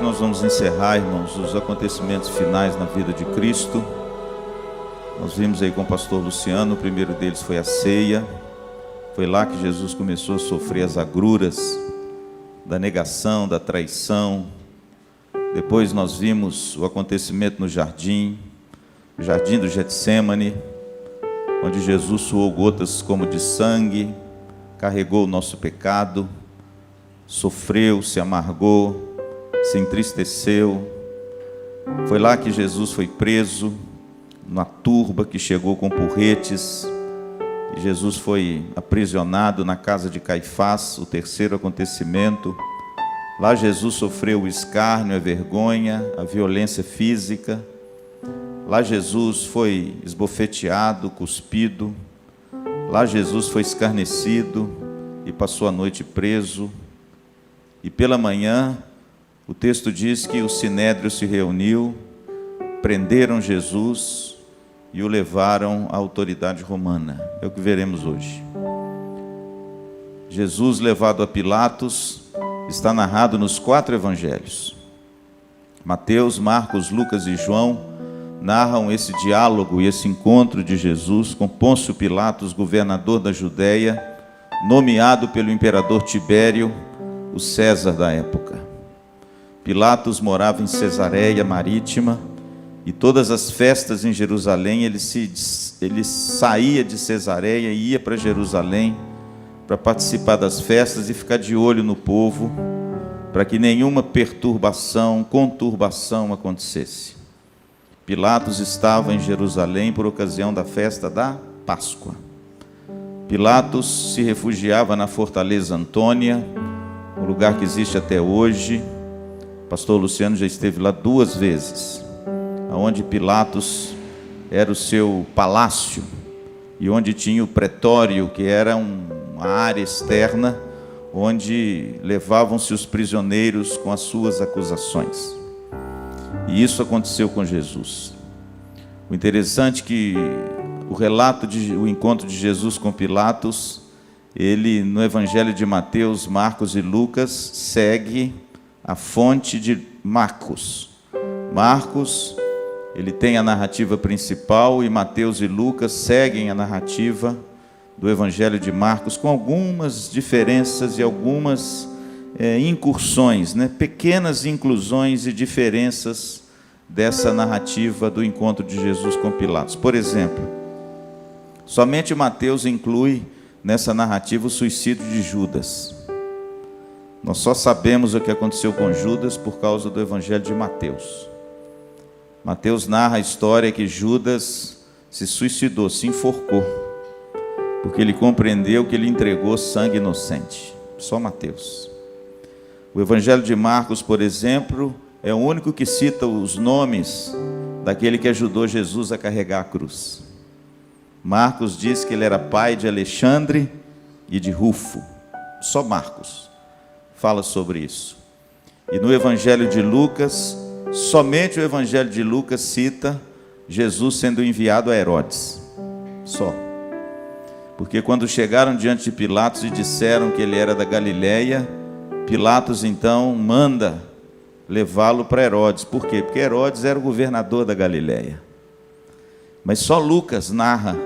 nós vamos encerrar, irmãos, os acontecimentos finais na vida de Cristo. Nós vimos aí com o pastor Luciano, o primeiro deles foi a ceia. Foi lá que Jesus começou a sofrer as agruras da negação, da traição. Depois nós vimos o acontecimento no jardim, o jardim do Getsêmani, onde Jesus suou gotas como de sangue, carregou o nosso pecado, sofreu, se amargou, se entristeceu. Foi lá que Jesus foi preso, na turba que chegou com porretes. E Jesus foi aprisionado na casa de Caifás, o terceiro acontecimento. Lá Jesus sofreu o escárnio, a vergonha, a violência física. Lá Jesus foi esbofeteado, cuspido. Lá Jesus foi escarnecido e passou a noite preso. E pela manhã, o texto diz que o sinédrio se reuniu, prenderam Jesus e o levaram à autoridade romana. É o que veremos hoje. Jesus levado a Pilatos está narrado nos 4 evangelhos. Mateus, Marcos, Lucas e João narram esse diálogo e esse encontro de Jesus com Pôncio Pilatos, governador da Judéia, nomeado pelo imperador Tibério, o César da época. Pilatos morava em Cesareia Marítima, e todas as festas em Jerusalém, ele saía de Cesareia e ia para Jerusalém para participar das festas e ficar de olho no povo, para que nenhuma conturbação acontecesse. Pilatos estava em Jerusalém por ocasião da festa da Páscoa. Pilatos se refugiava na Fortaleza Antônia, um lugar que existe até hoje. O pastor Luciano já esteve lá 2 vezes, onde Pilatos era o seu palácio e onde tinha o pretório, que era uma área externa onde levavam-se os prisioneiros com as suas acusações. E isso aconteceu com Jesus. O interessante é que o encontro de Jesus com Pilatos, ele no Evangelho de Mateus, Marcos e Lucas, segue a fonte de Marcos. Marcos, ele tem a narrativa principal, e Mateus e Lucas seguem a narrativa do Evangelho de Marcos, com algumas diferenças e algumas incursões, pequenas inclusões e diferenças dessa narrativa do encontro de Jesus com Pilatos. Por exemplo, somente Mateus inclui nessa narrativa o suicídio de Judas. Nós só sabemos o que aconteceu com Judas por causa do Evangelho de Mateus. Mateus narra a história que Judas se suicidou, se enforcou, porque ele compreendeu que ele entregou sangue inocente. Só Mateus. O Evangelho de Marcos, por exemplo, é o único que cita os nomes daquele que ajudou Jesus a carregar a cruz. Marcos diz que ele era pai de Alexandre e de Rufo. Só Marcos fala sobre isso. E no Evangelho de Lucas, somente o Evangelho de Lucas cita Jesus sendo enviado a Herodes. Só. Porque quando chegaram diante de Pilatos e disseram que ele era da Galileia, Pilatos então manda levá-lo para Herodes. Por quê? Porque Herodes era o governador da Galileia. Mas só Lucas narra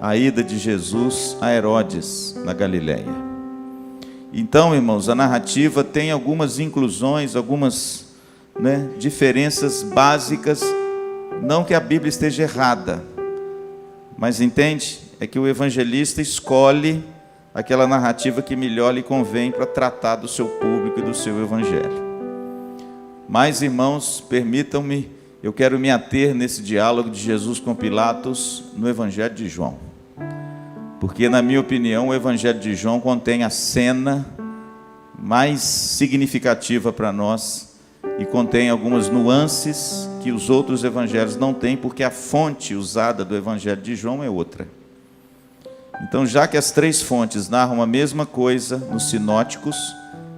a ida de Jesus a Herodes, na Galileia. Então, irmãos, a narrativa tem algumas inclusões, algumas diferenças básicas. Não que a Bíblia esteja errada, mas entende? É que o evangelista escolhe aquela narrativa que melhor lhe convém para tratar do seu público e do seu evangelho. Mas, irmãos, permitam-me, eu quero me ater nesse diálogo de Jesus com Pilatos no Evangelho de João. Porque, na minha opinião, o Evangelho de João contém a cena mais significativa para nós e contém algumas nuances que os outros evangelhos não têm, porque a fonte usada do Evangelho de João é outra. Então, já que as 3 fontes narram a mesma coisa nos sinóticos,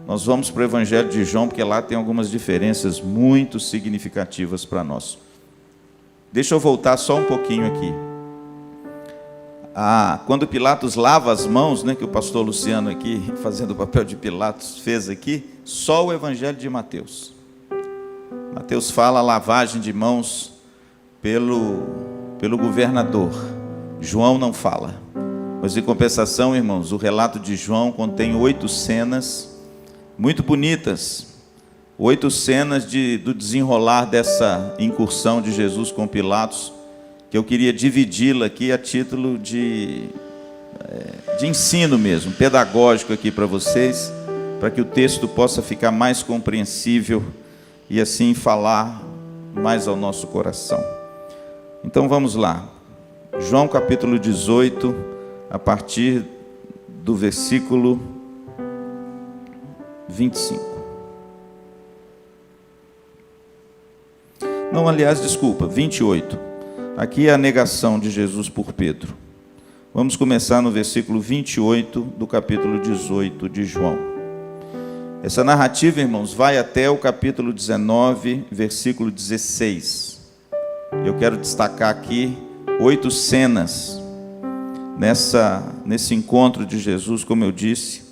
nós vamos para o Evangelho de João, porque lá tem algumas diferenças muito significativas para nós. Deixa eu voltar só um pouquinho aqui. Quando Pilatos lava as mãos, que o pastor Luciano aqui, fazendo o papel de Pilatos, fez aqui, só o Evangelho de Mateus. Mateus fala a lavagem de mãos pelo governador. João não fala. Mas em compensação, irmãos, o relato de João contém 8 cenas muito bonitas. 8 cenas do desenrolar dessa incursão de Jesus com Pilatos, que eu queria dividi-la aqui a título de ensino mesmo, pedagógico aqui para vocês, para que o texto possa ficar mais compreensível e assim falar mais ao nosso coração. Então vamos lá. João capítulo 18, a partir do versículo 25. Não, aliás, desculpa, 28. Aqui é a negação de Jesus por Pedro. Vamos começar no versículo 28 do capítulo 18 de João. Essa narrativa, irmãos, vai até o capítulo 19, versículo 16. Eu quero destacar aqui 8 cenas nesse encontro de Jesus, como eu disse,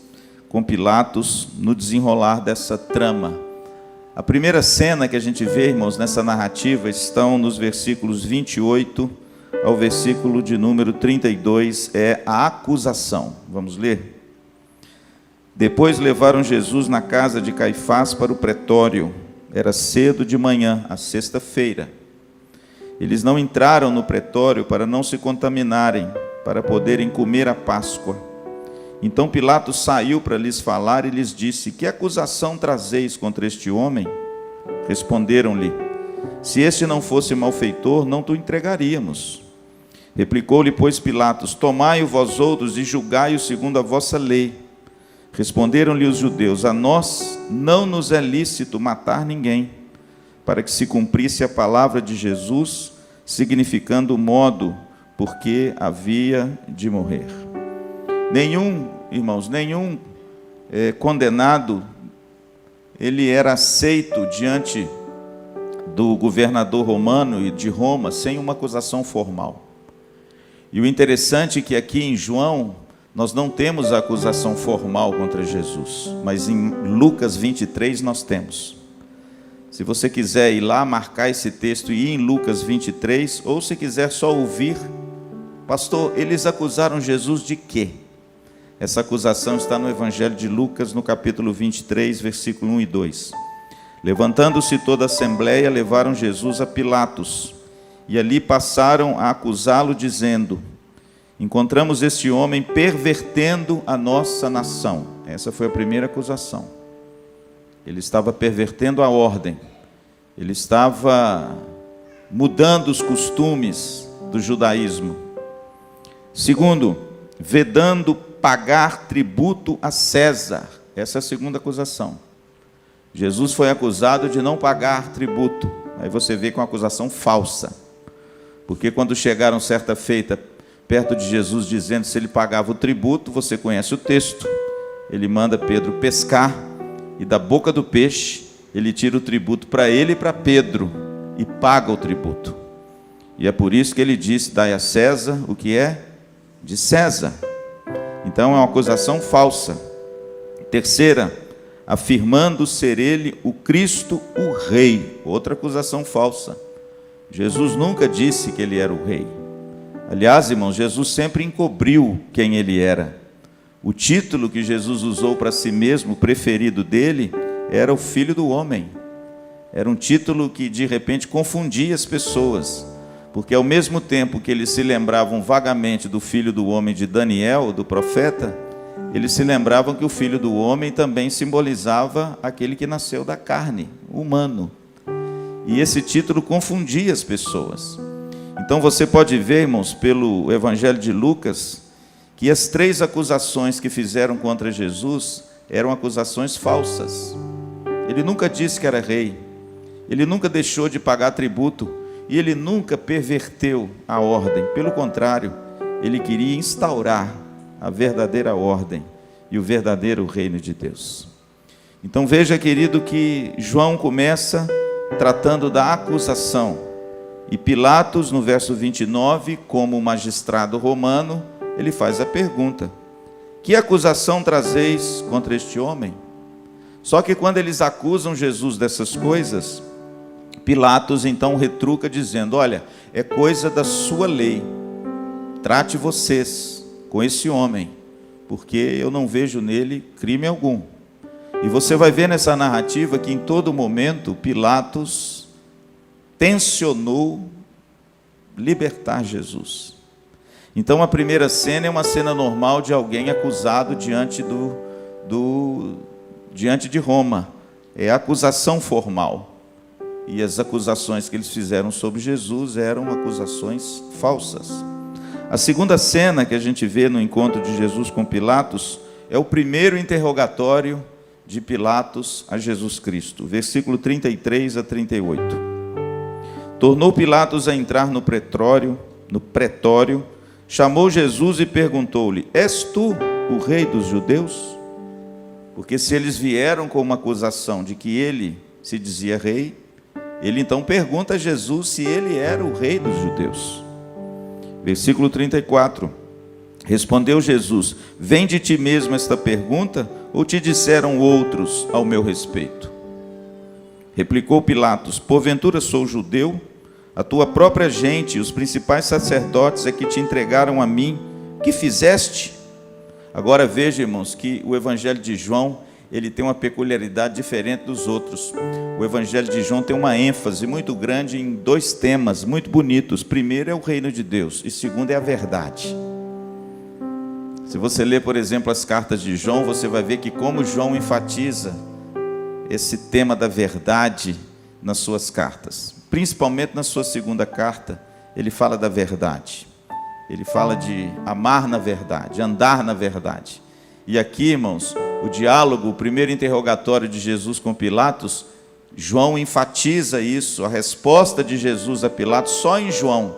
com Pilatos, no desenrolar dessa trama. A primeira cena que a gente vê, irmãos, nessa narrativa, estão nos versículos 28 ao versículo de número 32, é a acusação. Vamos ler? Depois levaram Jesus na casa de Caifás para o pretório. Era cedo de manhã, a sexta-feira. Eles não entraram no pretório para não se contaminarem, para poderem comer a Páscoa. Então Pilatos saiu para lhes falar e lhes disse: que acusação trazeis contra este homem? Responderam-lhe: se este não fosse malfeitor, não te entregaríamos. Replicou-lhe, pois, Pilatos: tomai-o vós outros e julgai-o segundo a vossa lei. Responderam-lhe os judeus: a nós não nos é lícito matar ninguém, para que se cumprisse a palavra de Jesus, significando o modo por que havia de morrer. Irmãos, nenhum condenado, ele era aceito diante do governador romano e de Roma sem uma acusação formal. E o interessante é que aqui em João, nós não temos a acusação formal contra Jesus, mas em Lucas 23 nós temos. Se você quiser ir lá, marcar esse texto e ir em Lucas 23, ou se quiser só ouvir, pastor, eles acusaram Jesus de quê? Essa acusação está no Evangelho de Lucas, no capítulo 23, versículo 1 e 2. Levantando-se toda a assembleia, levaram Jesus a Pilatos, e ali passaram a acusá-lo, dizendo: encontramos este homem pervertendo a nossa nação. Essa foi a primeira acusação. Ele estava pervertendo a ordem, ele estava mudando os costumes do judaísmo. Segundo, vedando pagar tributo a César. Essa é a segunda acusação. Jesus foi acusado de não pagar tributo. Aí você vê com uma acusação falsa. Porque quando chegaram certa feita perto de Jesus dizendo se ele pagava o tributo, você conhece o texto. Ele manda Pedro pescar e da boca do peixe ele tira o tributo para ele e para Pedro e paga o tributo. E é por isso que ele disse: dai a César o que é de César. Então é uma acusação falsa. Terceira, afirmando ser ele o Cristo, o Rei. Outra acusação falsa. Jesus nunca disse que ele era o Rei. Aliás, irmãos, Jesus sempre encobriu quem ele era. O título que Jesus usou para si mesmo, preferido dele, era o Filho do Homem. Era um título que de repente confundia as pessoas. Porque ao mesmo tempo que eles se lembravam vagamente do Filho do Homem de Daniel, do profeta, eles se lembravam que o Filho do Homem também simbolizava aquele que nasceu da carne, humano. E esse título confundia as pessoas. Então você pode ver, irmãos, pelo Evangelho de Lucas, que as 3 acusações que fizeram contra Jesus eram acusações falsas. Ele nunca disse que era rei, ele nunca deixou de pagar tributo, e ele nunca perverteu a ordem. Pelo contrário, ele queria instaurar a verdadeira ordem e o verdadeiro reino de Deus. Então veja, querido, que João começa tratando da acusação. E Pilatos, no verso 29, como magistrado romano, ele faz a pergunta: que acusação trazeis contra este homem? Só que quando eles acusam Jesus dessas coisas, Pilatos então retruca dizendo: olha, é coisa da sua lei, trate vocês com esse homem, porque eu não vejo nele crime algum. E você vai ver nessa narrativa que em todo momento Pilatos tensionou libertar Jesus. Então a primeira cena é uma cena normal de alguém acusado diante de Roma. É a acusação formal. E as acusações que eles fizeram sobre Jesus eram acusações falsas. A segunda cena que a gente vê no encontro de Jesus com Pilatos é o primeiro interrogatório de Pilatos a Jesus Cristo. Versículo 33 a 38. Tornou Pilatos a entrar no pretório, chamou Jesus e perguntou-lhe: és tu o rei dos judeus? Porque se eles vieram com uma acusação de que ele se dizia rei, ele então pergunta a Jesus se ele era o rei dos judeus. Versículo 34. Respondeu Jesus: vem de ti mesmo esta pergunta, ou te disseram outros ao meu respeito? Replicou Pilatos: porventura sou judeu? A tua própria gente e os principais sacerdotes é que te entregaram a mim. Que fizeste? Agora veja, irmãos, que o Evangelho de João, ele tem uma peculiaridade diferente dos outros. O Evangelho de João tem uma ênfase muito grande em dois temas muito bonitos. Primeiro é o reino de Deus e segundo é a verdade. Se você ler, por exemplo, as cartas de João, você vai ver que como João enfatiza esse tema da verdade nas suas cartas. Principalmente na sua segunda carta, ele fala da verdade. Ele fala de amar na verdade, andar na verdade. E aqui, irmãos, o diálogo, o primeiro interrogatório de Jesus com Pilatos, João enfatiza isso, a resposta de Jesus a Pilatos, só em João.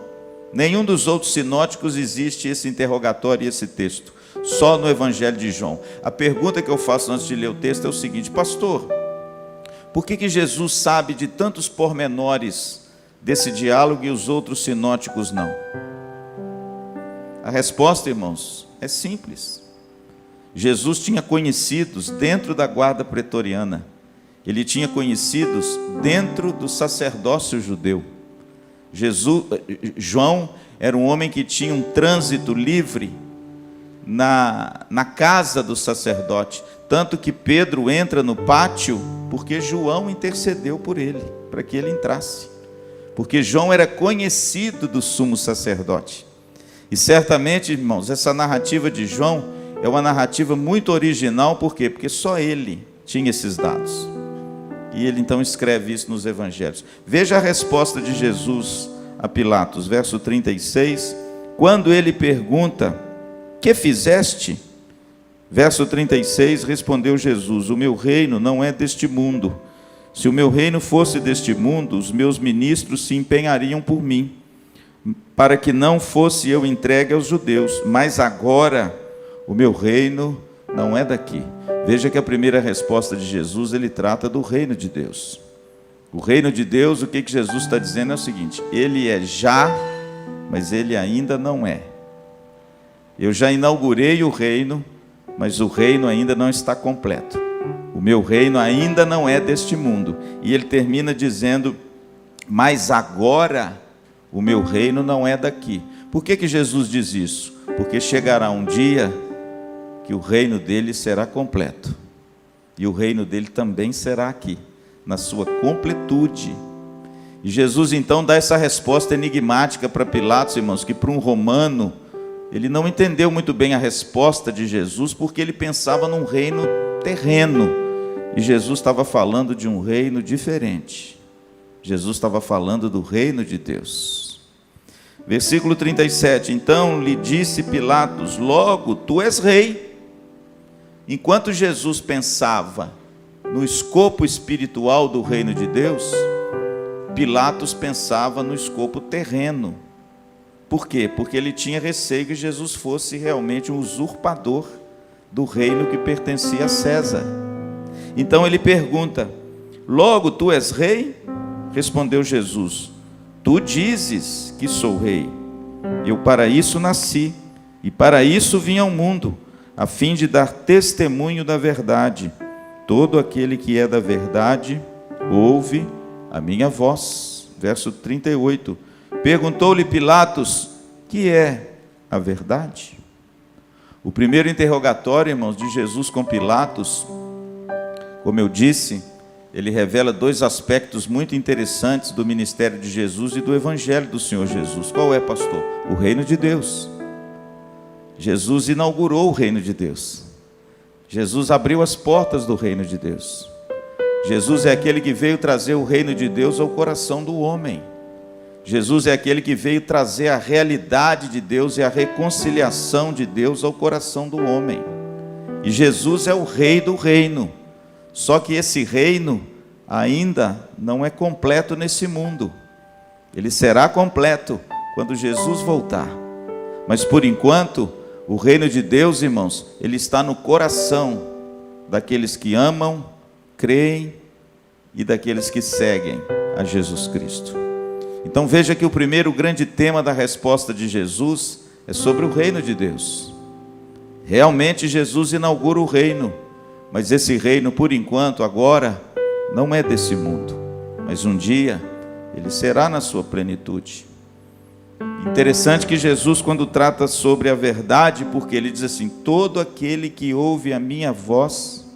Nenhum dos outros sinóticos existe esse interrogatório e esse texto. Só no Evangelho de João. A pergunta que eu faço antes de ler o texto é o seguinte: pastor, por que Jesus sabe de tantos pormenores desse diálogo e os outros sinóticos não? A resposta, irmãos, é simples. Jesus tinha conhecidos dentro da guarda pretoriana. Ele tinha conhecidos dentro do sacerdócio judeu. João era um homem que tinha um trânsito livre na casa do sacerdote. Tanto que Pedro entra no pátio porque João intercedeu por ele, para que ele entrasse. Porque João era conhecido do sumo sacerdote. E certamente, irmãos, essa narrativa de João é uma narrativa muito original. Por quê? Porque só ele tinha esses dados. E ele então escreve isso nos evangelhos. Veja a resposta de Jesus a Pilatos, verso 36. Quando ele pergunta: que fizeste? Verso 36, respondeu Jesus: o meu reino não é deste mundo. Se o meu reino fosse deste mundo, os meus ministros se empenhariam por mim, para que não fosse eu entregue aos judeus. Mas agora o meu reino não é daqui. Veja que a primeira resposta de Jesus, ele trata do reino de Deus. O reino de Deus, o que Jesus está dizendo é o seguinte: ele é já, mas ele ainda não é. Eu já inaugurei o reino, mas o reino ainda não está completo. O meu reino ainda não é deste mundo. E ele termina dizendo: mas agora o meu reino não é daqui. Por que Jesus diz isso? Porque chegará um dia que o reino dele será completo. E o reino dele também será aqui, na sua completude. E Jesus então dá essa resposta enigmática para Pilatos, irmãos, que para um romano, ele não entendeu muito bem a resposta de Jesus, porque ele pensava num reino terreno. E Jesus estava falando de um reino diferente. Jesus estava falando do reino de Deus. Versículo 37. Então lhe disse Pilatos: logo tu és rei. Enquanto Jesus pensava no escopo espiritual do reino de Deus, Pilatos pensava no escopo terreno. Por quê? Porque ele tinha receio que Jesus fosse realmente um usurpador do reino que pertencia a César. Então ele pergunta: logo tu és rei? Respondeu Jesus: tu dizes que sou rei. Eu para isso nasci, e para isso vim ao mundo, a fim de dar testemunho da verdade. Todo aquele que é da verdade ouve a minha voz. Verso 38. Perguntou-lhe Pilatos: que é a verdade? O primeiro interrogatório, irmãos, de Jesus com Pilatos, como eu disse, ele revela dois aspectos muito interessantes do ministério de Jesus e do evangelho do Senhor Jesus. Qual é, pastor? O reino de Deus. Jesus inaugurou o reino de Deus. Jesus abriu as portas do reino de Deus. Jesus é aquele que veio trazer o reino de Deus ao coração do homem. Jesus é aquele que veio trazer a realidade de Deus e a reconciliação de Deus ao coração do homem. E Jesus é o rei do reino. Só que esse reino ainda não é completo nesse mundo. Ele será completo quando Jesus voltar. Mas por enquanto, o reino de Deus, irmãos, ele está no coração daqueles que amam, creem e daqueles que seguem a Jesus Cristo. Então veja que o primeiro grande tema da resposta de Jesus é sobre o reino de Deus. Realmente Jesus inaugura o reino, mas esse reino, por enquanto, agora, não é desse mundo, mas um dia ele será na sua plenitude. Interessante que Jesus, quando trata sobre a verdade, porque ele diz assim: todo aquele que ouve a minha voz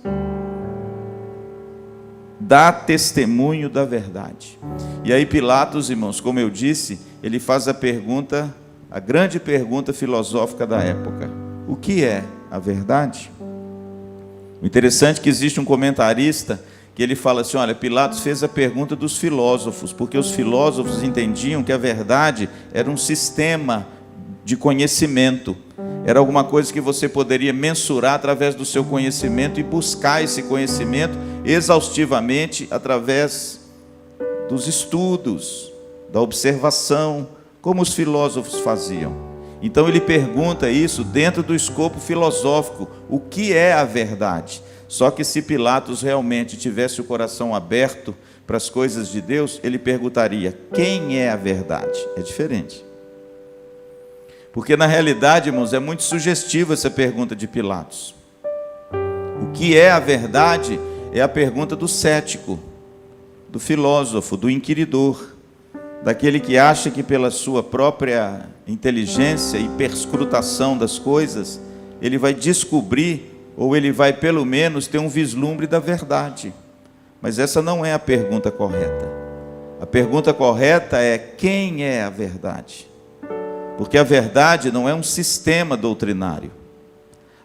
dá testemunho da verdade. E aí Pilatos, irmãos, como eu disse, ele faz a pergunta, a grande pergunta filosófica da época: o que é a verdade? O interessante é que existe um comentarista que ele fala assim: olha, Pilatos fez a pergunta dos filósofos, porque os filósofos entendiam que a verdade era um sistema de conhecimento, era alguma coisa que você poderia mensurar através do seu conhecimento e buscar esse conhecimento exaustivamente através dos estudos, da observação, como os filósofos faziam. Então ele pergunta isso dentro do escopo filosófico: o que é a verdade? Só que se Pilatos realmente tivesse o coração aberto para as coisas de Deus, ele perguntaria: quem é a verdade? É diferente. Porque na realidade, irmãos, é muito sugestiva essa pergunta de Pilatos. O que é a verdade é a pergunta do cético, do filósofo, do inquiridor, daquele que acha que pela sua própria inteligência e perscrutação das coisas, ele vai descobrir, ou ele vai pelo menos ter um vislumbre da verdade. Mas essa não é a pergunta correta. A pergunta correta é: quem é a verdade? Porque a verdade não é um sistema doutrinário.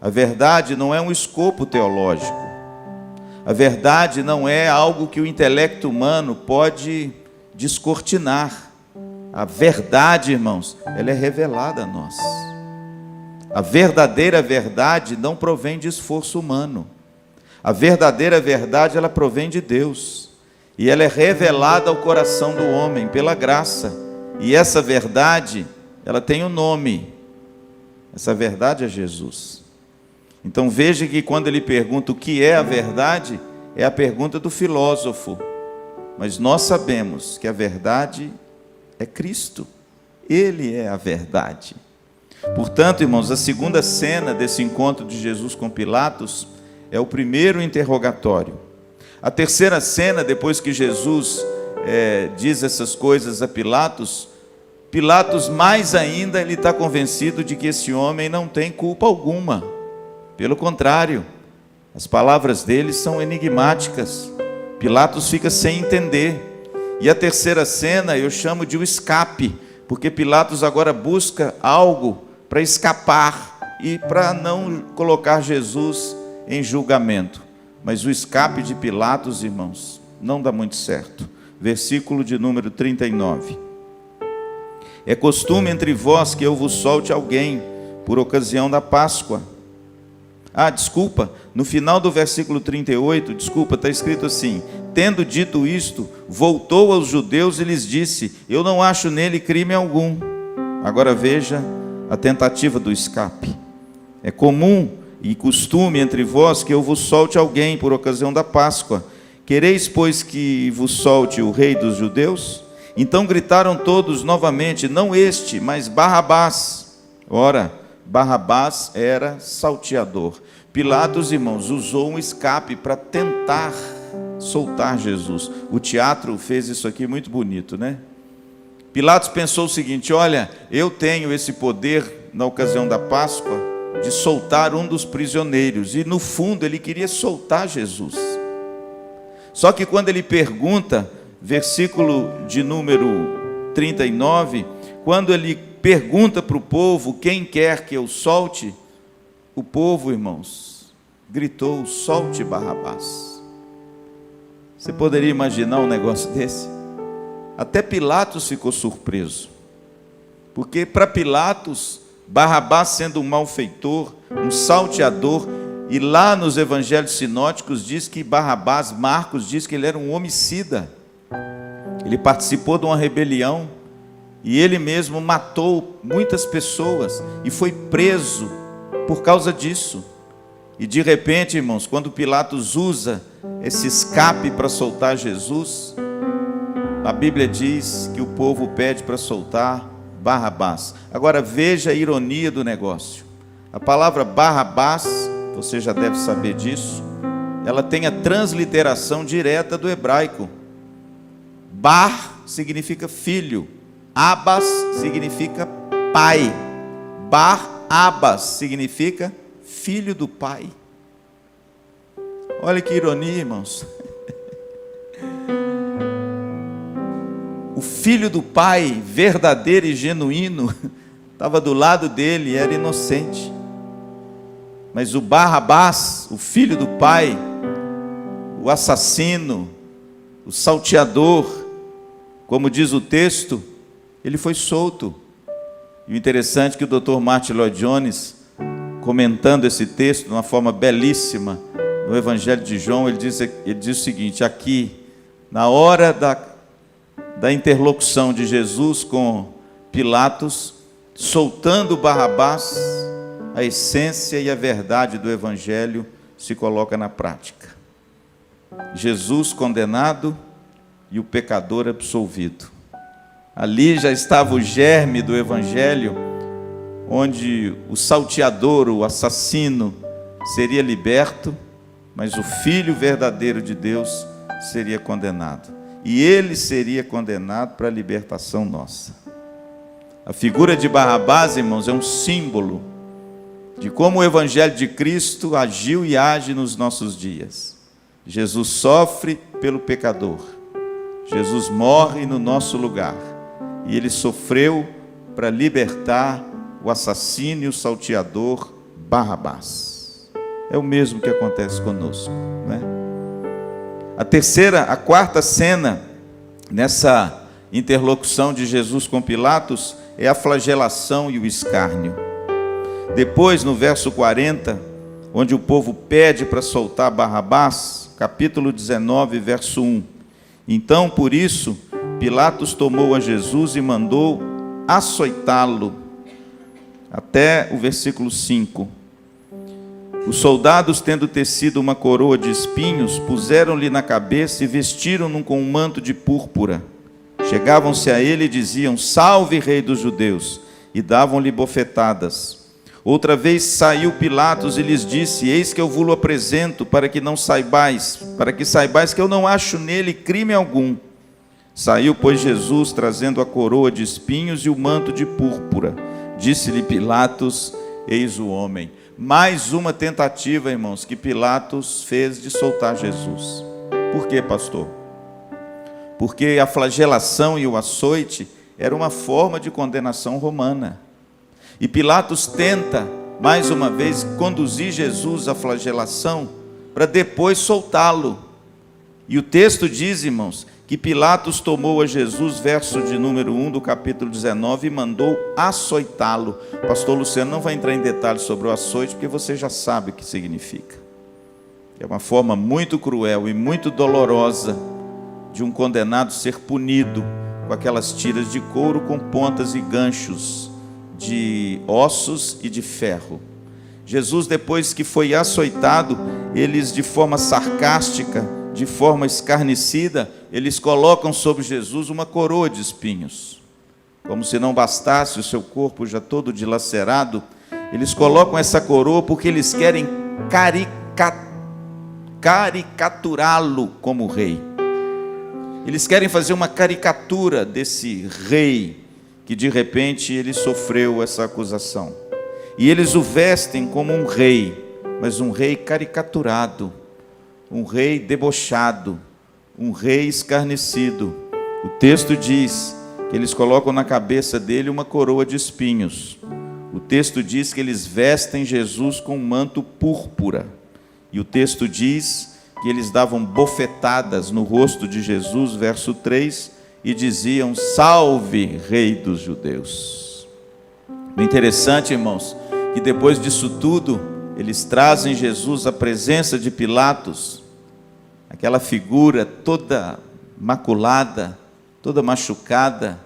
A verdade não é um escopo teológico. A verdade não é algo que o intelecto humano pode descortinar. A verdade, irmãos, ela é revelada a nós. A verdadeira verdade não provém de esforço humano. A verdadeira verdade, ela provém de Deus. E ela é revelada ao coração do homem pela graça. E essa verdade, ela tem um nome. Essa verdade é Jesus. Então veja que quando ele pergunta o que é a verdade, é a pergunta do filósofo. Mas nós sabemos que a verdade é Cristo. Ele é a verdade. Portanto, irmãos, a segunda cena desse encontro de Jesus com Pilatos é o primeiro interrogatório. A terceira cena, depois que Jesus diz essas coisas a Pilatos, Pilatos mais ainda ele está convencido de que esse homem não tem culpa alguma. Pelo contrário, as palavras dele são enigmáticas. Pilatos fica sem entender. E a terceira cena eu chamo de o escape, porque Pilatos agora busca algo para escapar e para não colocar Jesus em julgamento. Mas o escape de Pilatos, irmãos, não dá muito certo. Versículo de número 39. É costume entre vós que eu vos solte alguém por ocasião da Páscoa. No final do versículo 38, está escrito assim: tendo dito isto, voltou aos judeus e lhes disse: eu não acho nele crime algum. Agora veja a tentativa do escape. É comum e costume entre vós que eu vos solte alguém por ocasião da Páscoa. Quereis, pois, que vos solte o rei dos judeus? Então gritaram todos novamente: não este, mas Barrabás. Ora, Barrabás era salteador. Pilatos, irmãos, usou um escape para tentar soltar Jesus. O teatro fez isso aqui muito bonito, né? Pilatos pensou o seguinte: olha, eu tenho esse poder na ocasião da Páscoa de soltar um dos prisioneiros, e no fundo ele queria soltar Jesus. Só que quando ele pergunta, versículo de número 39, quando ele pergunta para o povo: quem quer que eu solte? O povo, irmãos, gritou: solte Barrabás. Você poderia imaginar um negócio desse? Até Pilatos ficou surpreso, porque para Pilatos, Barrabás sendo um malfeitor, um salteador, e lá nos evangelhos sinóticos diz que Barrabás, Marcos diz que ele era um homicida, ele participou de uma rebelião, e ele mesmo matou muitas pessoas, e foi preso por causa disso. E de repente, irmãos, quando Pilatos usa esse escape para soltar Jesus, a Bíblia diz que o povo pede para soltar Barrabás. Agora veja a ironia do negócio. A palavra Barrabás, você já deve saber disso, ela tem a transliteração direta do hebraico. Bar significa filho, Abas significa pai, Bar-Abas significa filho do pai. Olha que ironia, irmãos. O filho do pai, verdadeiro e genuíno, estava do lado dele e era inocente. Mas o Barrabás, o filho do pai, o assassino, o salteador, como diz o texto, ele foi solto. E o interessante é que o Dr. Martin Lloyd Jones, comentando esse texto de uma forma belíssima, no Evangelho de João, ele diz o seguinte: aqui, na hora da interlocução de Jesus com Pilatos, soltando Barrabás, a essência e a verdade do Evangelho se coloca na prática. Jesus condenado e o pecador absolvido. Ali já estava o germe do Evangelho, onde o salteador, o assassino, seria liberto, mas o Filho verdadeiro de Deus seria condenado. E ele seria condenado para a libertação nossa. A figura de Barrabás, irmãos, é um símbolo de como o Evangelho de Cristo agiu e age nos nossos dias. Jesus sofre pelo pecador. Jesus morre no nosso lugar. E ele sofreu para libertar o assassino e o salteador Barrabás. É o mesmo que acontece conosco, né? A quarta cena nessa interlocução de Jesus com Pilatos é a flagelação e o escárnio. Depois, no verso 40, onde o povo pede para soltar Barrabás, capítulo 19, verso 1. Então, por isso, Pilatos tomou a Jesus e mandou açoitá-lo, até o versículo 5. Os soldados, tendo tecido uma coroa de espinhos, puseram-lhe na cabeça e vestiram-no com um manto de púrpura. Chegavam-se a ele e diziam: salve, rei dos judeus, e davam-lhe bofetadas. Outra vez saiu Pilatos e lhes disse: eis que eu vos apresento, para que saibais que eu não acho nele crime algum. Saiu, pois, Jesus, trazendo a coroa de espinhos e o manto de púrpura. Disse-lhe Pilatos: eis o homem. Mais uma tentativa, irmãos, que Pilatos fez de soltar Jesus. Por quê, pastor? Porque a flagelação e o açoite era uma forma de condenação romana. E Pilatos tenta, mais uma vez, conduzir Jesus à flagelação para depois soltá-lo. E o texto diz, irmãos, que Pilatos tomou a Jesus, verso de número 1 do capítulo 19, e mandou açoitá-lo. Pastor Luciano não vai entrar em detalhes sobre o açoite, porque você já sabe o que significa. É uma forma muito cruel e muito dolorosa de um condenado ser punido com aquelas tiras de couro com pontas e ganchos de ossos e de ferro. Jesus, depois que foi açoitado, eles, de forma sarcástica, de forma escarnecida, eles colocam sobre Jesus uma coroa de espinhos. Como se não bastasse o seu corpo já todo dilacerado, eles colocam essa coroa porque eles querem caricaturá-lo como rei. Eles querem fazer uma caricatura desse rei que de repente ele sofreu essa acusação. E eles o vestem como um rei, mas um rei caricaturado, um rei debochado, um rei escarnecido. O texto diz que eles colocam na cabeça dele uma coroa de espinhos. O texto diz que eles vestem Jesus com um manto púrpura. E o texto diz que eles davam bofetadas no rosto de Jesus, verso 3, e diziam: salve, rei dos judeus. O interessante, irmãos, que depois disso tudo, eles trazem Jesus à presença de Pilatos, aquela figura toda maculada, toda machucada,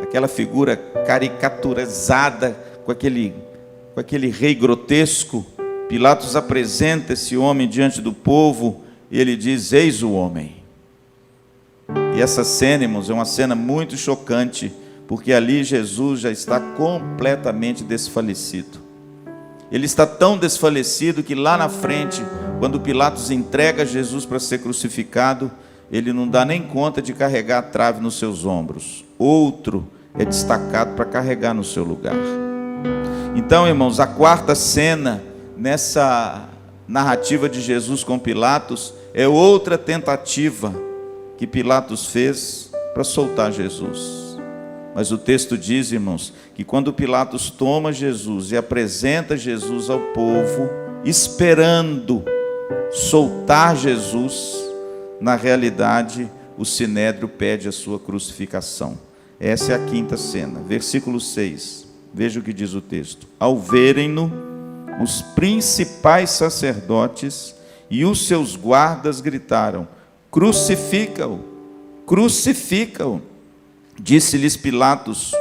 aquela figura caricaturizada com aquele rei grotesco. Pilatos apresenta esse homem diante do povo e ele diz: eis o homem. E essa cena, irmãos, é uma cena muito chocante, porque ali Jesus já está completamente desfalecido. Ele está tão desfalecido que lá na frente, quando Pilatos entrega Jesus para ser crucificado, ele não dá nem conta de carregar a trave nos seus ombros. Outro é destacado para carregar no seu lugar. Então, irmãos, a quarta cena nessa narrativa de Jesus com Pilatos é outra tentativa que Pilatos fez para soltar Jesus. Mas o texto diz, irmãos, que quando Pilatos toma Jesus e apresenta Jesus ao povo, esperando soltar Jesus, na realidade o sinédrio pede a sua crucificação. Essa é a quinta cena, versículo 6. Veja o que diz o texto: ao verem-no, os principais sacerdotes e os seus guardas gritaram: crucifica-o, crucifica-o. Disse-lhes Pilatos: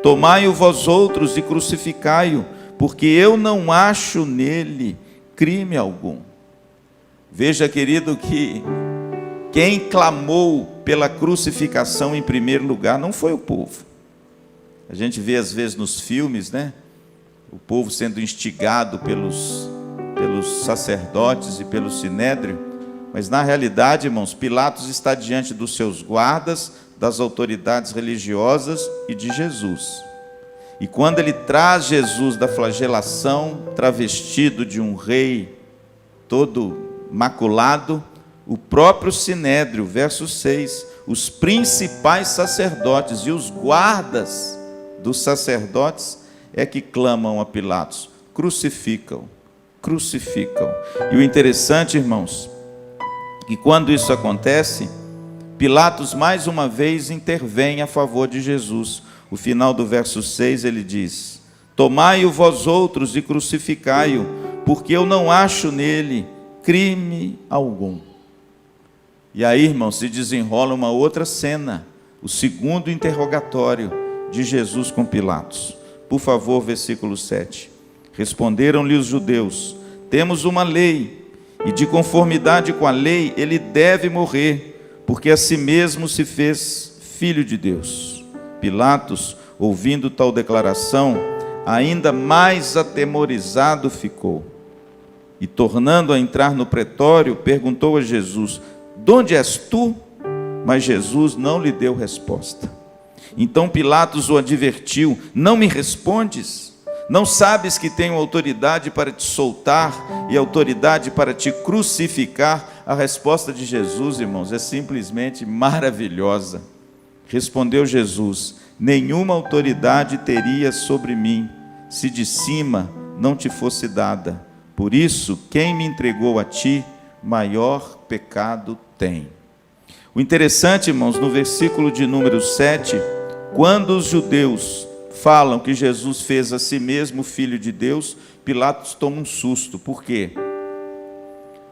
tomai-o vós outros e crucificai-o, porque eu não acho nele crime algum. Veja, querido, que quem clamou pela crucificação em primeiro lugar não foi o povo. A gente vê às vezes nos filmes, né? O povo sendo instigado pelos sacerdotes e pelo sinédrio, mas na realidade, irmãos, Pilatos está diante dos seus guardas, das autoridades religiosas e de Jesus. E quando ele traz Jesus da flagelação, travestido de um rei todo maculado, o próprio sinédrio, verso 6, os principais sacerdotes e os guardas dos sacerdotes é que clamam a Pilatos: crucificam, crucificam. E o interessante, irmãos, que quando isso acontece, Pilatos mais uma vez intervém a favor de Jesus. O final do verso 6 ele diz: tomai-o vós outros e crucificai-o, porque eu não acho nele crime algum. E aí, irmãos, se desenrola uma outra cena, o segundo interrogatório de Jesus com Pilatos. Por favor, versículo 7. Responderam-lhe os judeus: temos uma lei, e de conformidade com a lei ele deve morrer, porque a si mesmo se fez filho de Deus. Pilatos, ouvindo tal declaração, ainda mais atemorizado ficou. E tornando a entrar no pretório, perguntou a Jesus: de onde és tu? Mas Jesus não lhe deu resposta. Então Pilatos o advertiu: não me respondes? Não sabes que tenho autoridade para te soltar e autoridade para te crucificar? A resposta de Jesus, irmãos, é simplesmente maravilhosa. Respondeu Jesus: nenhuma autoridade teria sobre mim, se de cima não te fosse dada. Por isso, quem me entregou a ti, maior pecado tem. O interessante, irmãos, no versículo de número 7, quando os judeus falam que Jesus fez a si mesmo filho de Deus, Pilatos toma um susto. Por quê?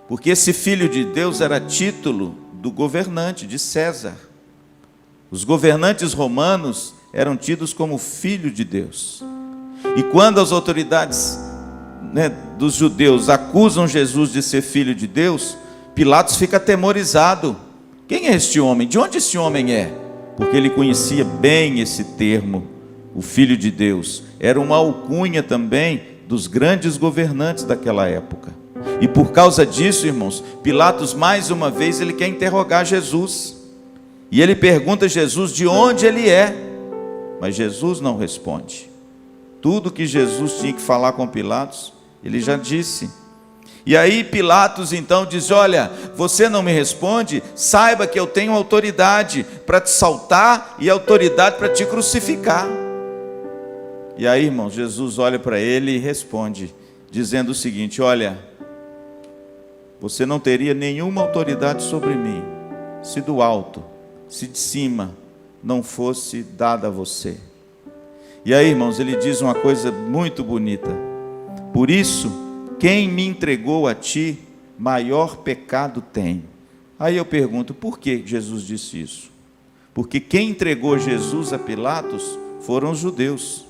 Porque esse filho de Deus era título do governante, de César. Os governantes romanos eram tidos como filho de Deus. E quando as autoridades dos judeus acusam Jesus de ser filho de Deus, Pilatos fica atemorizado. Quem é este homem? De onde esse homem é? Porque ele conhecia bem esse termo, o filho de Deus. Era uma alcunha também dos grandes governantes daquela época. E por causa disso, irmãos, Pilatos mais uma vez ele quer interrogar Jesus. E ele pergunta a Jesus de onde ele é. Mas Jesus não responde. Tudo que Jesus tinha que falar com Pilatos, ele já disse. E aí Pilatos então diz: olha, você não me responde? Saiba que eu tenho autoridade para te saltar e autoridade para te crucificar. E aí, irmãos, Jesus olha para ele e responde, dizendo o seguinte: olha, você não teria nenhuma autoridade sobre mim, se do alto, se de cima, não fosse dada a você. E aí, irmãos, ele diz uma coisa muito bonita: por isso, quem me entregou a ti, maior pecado tem. Aí eu pergunto, por que Jesus disse isso? Porque quem entregou Jesus a Pilatos foram os judeus.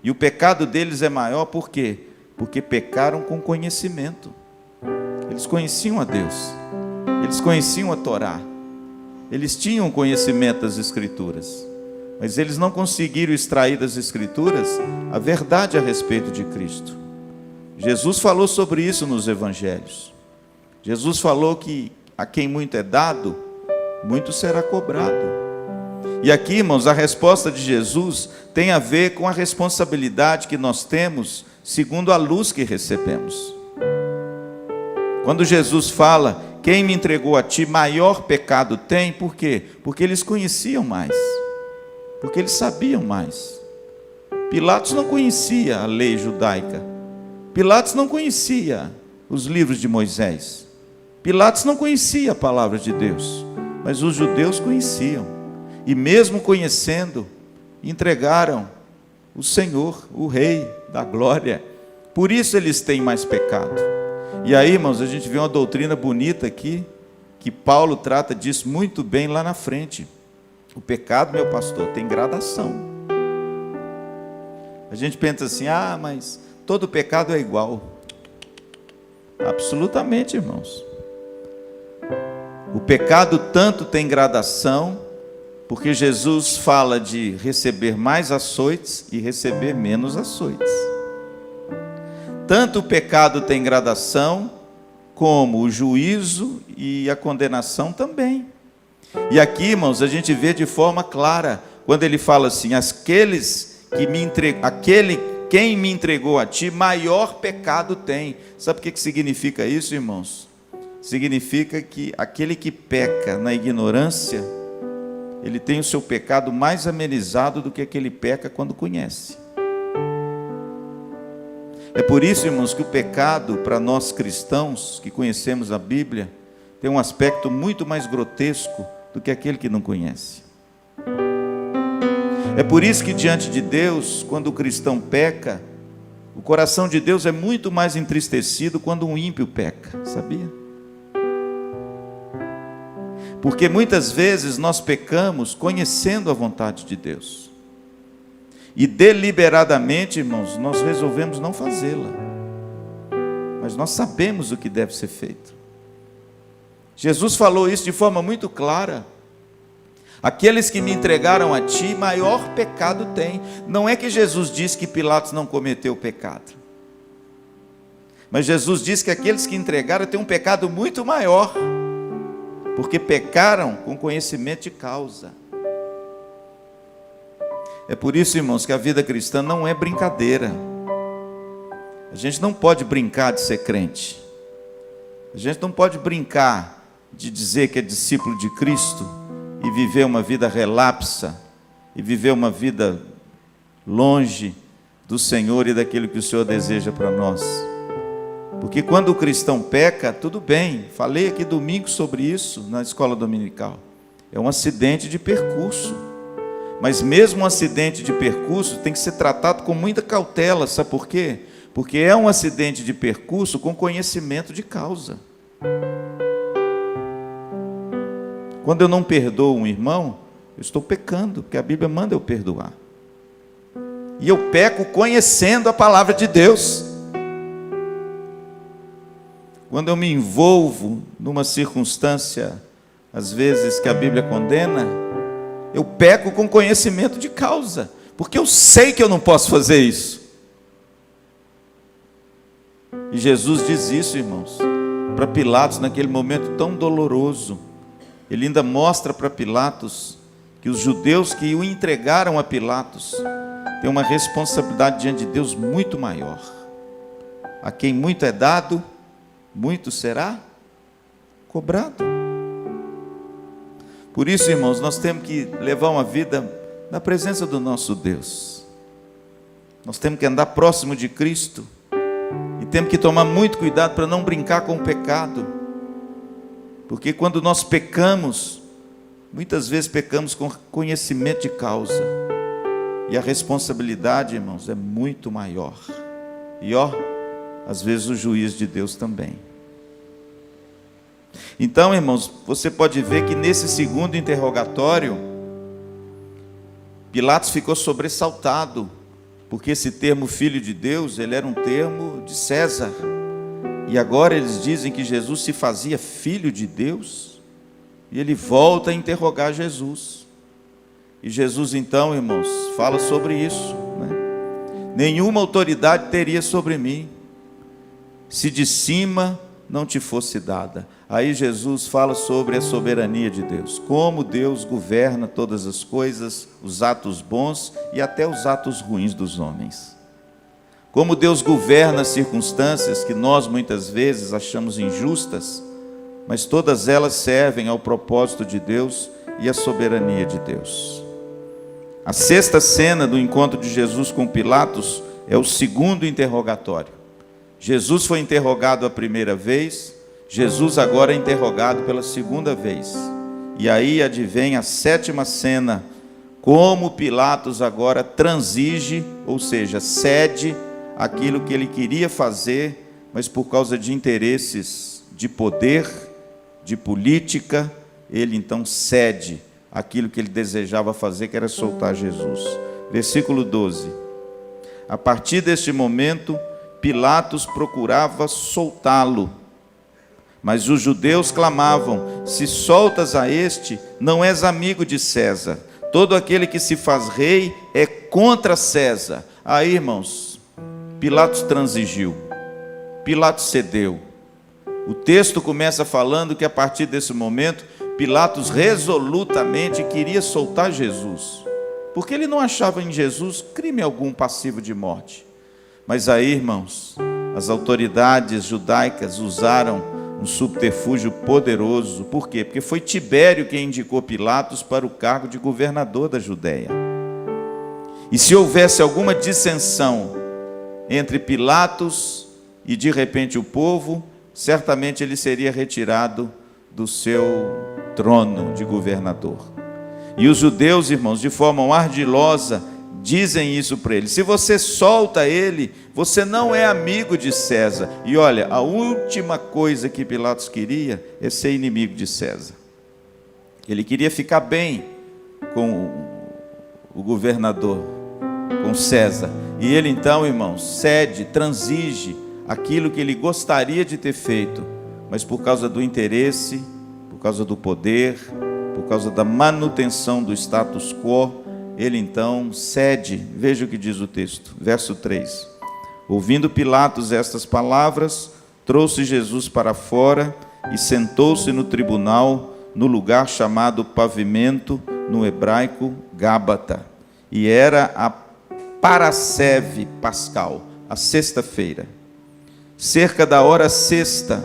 E o pecado deles é maior por quê? Porque pecaram com conhecimento. Eles conheciam a Deus, eles conheciam a Torá, eles tinham conhecimento das Escrituras, mas eles não conseguiram extrair das Escrituras a verdade a respeito de Cristo. Jesus falou sobre isso nos Evangelhos. Jesus falou que a quem muito é dado, muito será cobrado. E aqui, irmãos, a resposta de Jesus tem a ver com a responsabilidade que nós temos segundo a luz que recebemos. Quando Jesus fala, quem me entregou a ti, maior pecado tem, por quê? Porque eles conheciam mais, porque eles sabiam mais. Pilatos não conhecia a lei judaica, Pilatos não conhecia os livros de Moisés, Pilatos não conhecia a palavra de Deus, mas os judeus conheciam, e mesmo conhecendo, entregaram o Senhor, o Rei da glória. Por isso eles têm mais pecado. E aí, irmãos, a gente vê uma doutrina bonita aqui, que Paulo trata disso muito bem lá na frente. O pecado, meu pastor, tem gradação. A gente pensa assim: ah, mas todo pecado é igual. Absolutamente, irmãos. O pecado tanto tem gradação, porque Jesus fala de receber mais açoites e receber menos açoites. Tanto o pecado tem gradação, como o juízo e a condenação também. E aqui, irmãos, a gente vê de forma clara, quando ele fala assim: quem me entregou a ti, maior pecado tem. Sabe o que significa isso, irmãos? Significa que aquele que peca na ignorância, ele tem o seu pecado mais amenizado do que aquele peca quando conhece. É por isso, irmãos, que o pecado, para nós cristãos que conhecemos a Bíblia, tem um aspecto muito mais grotesco do que aquele que não conhece. É por isso que diante de Deus, quando o cristão peca, o coração de Deus é muito mais entristecido quando um ímpio peca, sabia? Porque muitas vezes nós pecamos conhecendo a vontade de Deus. E deliberadamente, irmãos, nós resolvemos não fazê-la. Mas nós sabemos o que deve ser feito. Jesus falou isso de forma muito clara. Aqueles que me entregaram a ti, maior pecado têm. Não é que Jesus disse que Pilatos não cometeu pecado. Mas Jesus disse que aqueles que entregaram têm um pecado muito maior. Porque pecaram com conhecimento de causa. É por isso, irmãos, que a vida cristã não é brincadeira. A gente não pode brincar de ser crente. A gente não pode brincar de dizer que é discípulo de Cristo e viver uma vida relapsa, e viver uma vida longe do Senhor e daquilo que o Senhor deseja para nós. Porque quando o cristão peca, tudo bem, falei aqui domingo sobre isso na escola dominical, é um acidente de percurso. Mas mesmo um acidente de percurso tem que ser tratado com muita cautela, sabe por quê? Porque é um acidente de percurso com conhecimento de causa. Quando eu não perdoo um irmão, eu estou pecando, porque a Bíblia manda eu perdoar. E eu peco conhecendo a palavra de Deus. Quando eu me envolvo numa circunstância, às vezes que a Bíblia condena, eu peco com conhecimento de causa, porque eu sei que eu não posso fazer isso. E Jesus diz isso, irmãos, para Pilatos naquele momento tão doloroso. Ele ainda mostra para Pilatos que os judeus que o entregaram a Pilatos têm uma responsabilidade diante de Deus muito maior. A quem muito é dado, muito será cobrado. Por isso, irmãos, nós temos que levar uma vida na presença do nosso Deus. Nós temos que andar próximo de Cristo. E temos que tomar muito cuidado para não brincar com o pecado. Porque quando nós pecamos, muitas vezes pecamos com conhecimento de causa. E a responsabilidade, irmãos, é muito maior. E às vezes o juiz de Deus também. Então, irmãos, você pode ver que nesse segundo interrogatório, Pilatos ficou sobressaltado, porque esse termo filho de Deus, ele era um termo de César. E agora eles dizem que Jesus se fazia filho de Deus, e ele volta a interrogar Jesus. E Jesus então, irmãos, fala sobre isso, né? Nenhuma autoridade teria sobre mim, se de cima não te fosse dada. Aí Jesus fala sobre a soberania de Deus, como Deus governa todas as coisas, os atos bons e até os atos ruins dos homens. Como Deus governa as circunstâncias que nós muitas vezes achamos injustas, mas todas elas servem ao propósito de Deus e à soberania de Deus. A sexta cena do encontro de Jesus com Pilatos é o segundo interrogatório. Jesus foi interrogado a primeira vez, Jesus agora é interrogado pela segunda vez. E aí advém a sétima cena, como Pilatos agora transige, ou seja, cede aquilo que ele queria fazer, mas por causa de interesses de poder, de política, ele então cede aquilo que ele desejava fazer, que era soltar Jesus. Versículo 12. A partir deste momento, Pilatos procurava soltá-lo, mas os judeus clamavam: se soltas a este, não és amigo de César. Todo aquele que se faz rei é contra César. Aí, irmãos, Pilatos transigiu, Pilatos cedeu. O texto começa falando que a partir desse momento, Pilatos resolutamente queria soltar Jesus, porque ele não achava em Jesus crime algum passivo de morte. Mas aí, irmãos, as autoridades judaicas usaram um subterfúgio poderoso. Por quê? Porque foi Tibério quem indicou Pilatos para o cargo de governador da Judéia. E se houvesse alguma dissensão entre Pilatos e de repente o povo, certamente ele seria retirado do seu trono de governador. E os judeus, irmãos, de forma ardilosa, dizem isso para ele: se você solta ele, você não é amigo de César. E olha, a última coisa que Pilatos queria é ser inimigo de César. Ele queria ficar bem com o governador, com César. E ele então, irmãos, cede, transige aquilo que ele gostaria de ter feito, mas por causa do interesse, por causa do poder, por causa da manutenção do status quo, ele então cede. Veja o que diz o texto, verso 3. Ouvindo Pilatos estas palavras, trouxe Jesus para fora e sentou-se no tribunal, no lugar chamado Pavimento, no hebraico Gábata. E era a Parasceve Pascal, a sexta-feira. Cerca da hora sexta,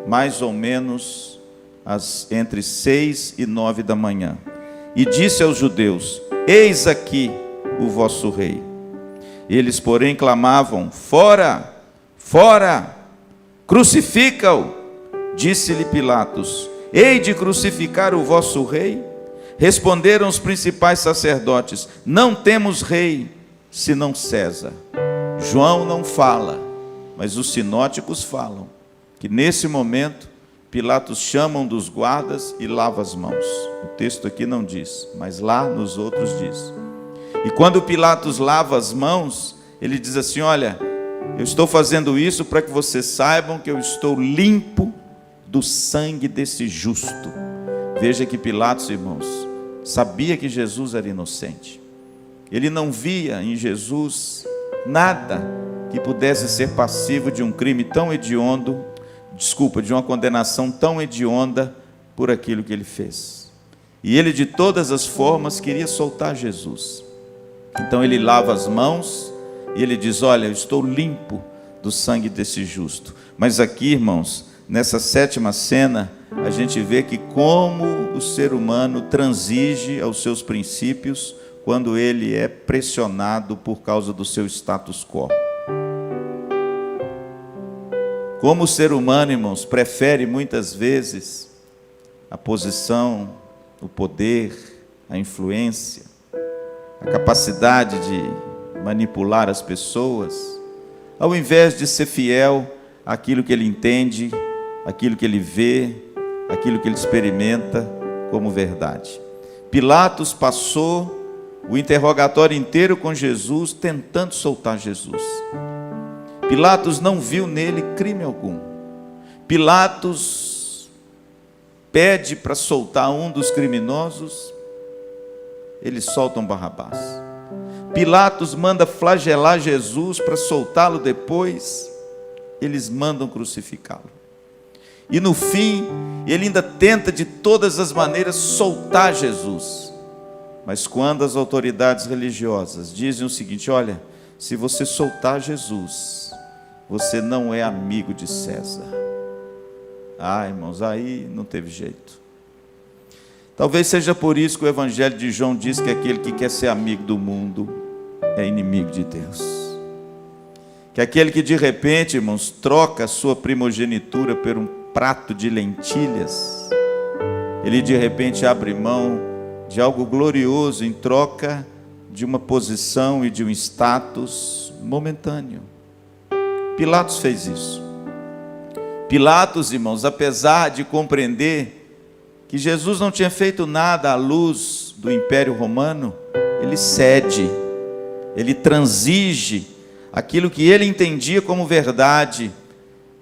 mais ou menos entre 6 e 9 da manhã. E disse aos judeus: eis aqui o vosso rei. Eles, porém, clamavam: fora, fora, crucifica-o. Disse-lhe Pilatos: hei de crucificar o vosso rei? Responderam os principais sacerdotes: não temos rei, senão César. João não fala, mas os sinóticos falam, que nesse momento Pilatos chama um dos guardas e lava as mãos. O texto aqui não diz, mas lá nos outros diz. E quando Pilatos lava as mãos, ele diz assim: olha, eu estou fazendo isso para que vocês saibam que eu estou limpo do sangue desse justo. Veja que Pilatos, irmãos, sabia que Jesus era inocente. Ele não via em Jesus nada que pudesse ser passivo de um crime tão hediondo, de uma condenação tão hedionda por aquilo que ele fez. E ele, de todas as formas, queria soltar Jesus. Então ele lava as mãos e ele diz: olha, eu estou limpo do sangue desse justo. Mas aqui, irmãos, nessa 7ª cena, a gente vê que como o ser humano transige aos seus princípios quando ele é pressionado por causa do seu status quo. Como o ser humano, irmãos, prefere muitas vezes a posição, o poder, a influência, a capacidade de manipular as pessoas, ao invés de ser fiel àquilo que ele entende, àquilo que ele vê, àquilo que ele experimenta como verdade. Pilatos passou o interrogatório inteiro com Jesus, tentando soltar Jesus. Pilatos não viu nele crime algum. Pilatos pede para soltar um dos criminosos, eles soltam Barrabás. Pilatos manda flagelar Jesus para soltá-lo depois, eles mandam crucificá-lo. E no fim, ele ainda tenta de todas as maneiras soltar Jesus. Mas quando as autoridades religiosas dizem o seguinte: olha, se você soltar Jesus, você não é amigo de César. Ah, irmãos, aí não teve jeito. Talvez seja por isso que o Evangelho de João diz que aquele que quer ser amigo do mundo é inimigo de Deus. Que aquele que de repente, irmãos, troca a sua primogenitura por um prato de lentilhas, ele de repente abre mão de algo glorioso em troca de uma posição e de um status momentâneo. Pilatos fez isso. Pilatos, irmãos, apesar de compreender que Jesus não tinha feito nada à luz do Império Romano, ele cede, ele transige aquilo que ele entendia como verdade,